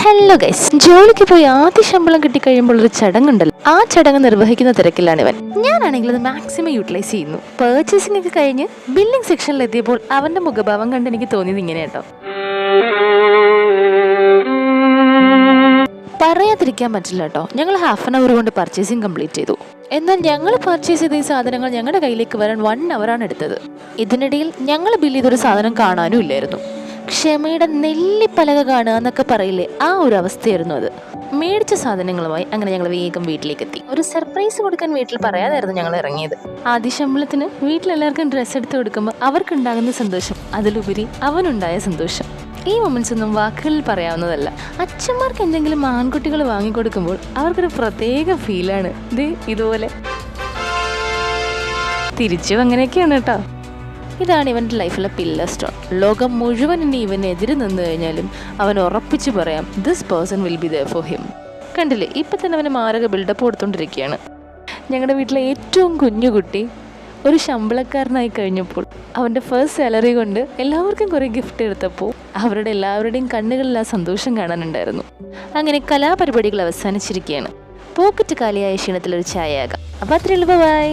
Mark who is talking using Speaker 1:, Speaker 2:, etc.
Speaker 1: Hello guys, ജോലിക്ക് പോയി ആദ്യ ശമ്പളം കിട്ടിക്കഴിയുമ്പോൾ ഒരു ചടങ്ങുണ്ടല്ലോ. ആ ചടങ്ങ് നിർവഹിക്കുന്ന തിരക്കിലാണ് ഇവൻ. ഞാനാണെങ്കിൽ അത് മാക്സിമം യൂട്ടിലൈസ് ചെയ്യുന്നു. പർച്ചേസിംഗ് ഒക്കെ കഴിഞ്ഞ് ബില്ലിംഗ് സെക്ഷനിൽ എത്തിയപ്പോൾ അവന്റെ മുഖഭാവം കണ്ട് എനിക്ക് തോന്നിയത് ഇങ്ങനെ കേട്ടോ. പറയാതിരിക്കാൻ പറ്റില്ല കേട്ടോ. ഞങ്ങൾ ഹാഫ് ആൻ അവർ കൊണ്ട് പർച്ചേസിംഗ് കംപ്ലീറ്റ് ചെയ്തു. എന്നാൽ ഞങ്ങൾ പർച്ചേസ് ചെയ്ത ഈ സാധനങ്ങൾ ഞങ്ങളുടെ കയ്യിലേക്ക് വരാൻ 1 അവറാണ് എടുത്തത്. ഇതിനിടയിൽ ഞങ്ങൾ ബില്ല് ചെയ്തൊരു സാധനം കാണാനും ഇല്ലായിരുന്നു. ക്ഷമയുടെ നെല്ലിപ്പലക കാണുക എന്നൊക്കെ പറയില്ലേ, ആ ഒരു അവസ്ഥയായിരുന്നു അത്. മേടിച്ച സാധനങ്ങളുമായി അങ്ങനെ ഞങ്ങൾ വേഗം വീട്ടിലേക്ക് എത്തി. ഒരു സർപ്രൈസ് കൊടുക്കാൻ വീട്ടിൽ പറയാതായിരുന്നു ഞങ്ങൾ ഇറങ്ങിയത്. ആദ്യ ശമ്പളത്തിന് വീട്ടിലെല്ലാവർക്കും ഡ്രസ്സ് എടുത്ത് കൊടുക്കുമ്പോൾ അവർക്കുണ്ടാകുന്ന സന്തോഷം, അതിലുപരി അവനുണ്ടായ സന്തോഷം, ഈ മൊമെന്റ്സ് ഒന്നും വാക്കുകളിൽ പറയാവുന്നതല്ല. അച്ഛന്മാർക്ക് എന്തെങ്കിലും ആൺകുട്ടികൾ വാങ്ങിക്കൊടുക്കുമ്പോൾ അവർക്കൊരു പ്രത്യേക ഫീലാണ്. ഇതുപോലെ തിരിച്ചും അങ്ങനെയൊക്കെയാണ് കേട്ടോ. ഇതാണ് ഇവൻ്റെ ലൈഫിലെ പില്ലർ സ്റ്റോൺ. ലോകം മുഴുവൻ ഇനി ഇവനെതിരെ നിന്ന് കഴിഞ്ഞാലും അവൻ ഉറപ്പിച്ച് പറയാം, this person will be there for him. കണ്ടില്ലേ, ഇപ്പം തന്നെ അവന് മാരക ബിൽഡപ്പ് കൊടുത്തോണ്ടിരിക്കുകയാണ്. ഞങ്ങളുടെ വീട്ടിലെ ഏറ്റവും കുഞ്ഞു കുട്ടി ഒരു ശമ്പളക്കാരനായി കഴിഞ്ഞപ്പോൾ അവൻ്റെ ഫസ്റ്റ് സാലറി കൊണ്ട് എല്ലാവർക്കും കുറേ ഗിഫ്റ്റ് എടുത്തപ്പോൾ അവരുടെ എല്ലാവരുടെയും കണ്ണുകളിൽ ആ സന്തോഷം കാണാനുണ്ടായിരുന്നു. അങ്ങനെ കലാപരിപാടികൾ അവസാനിച്ചിരിക്കുകയാണ്. പോക്കറ്റ് കാലിയായ ക്ഷീണത്തിലൊരു ചായയാകാം. അപ്പോൾ അത്രയുള്ളൂ. ബൈ.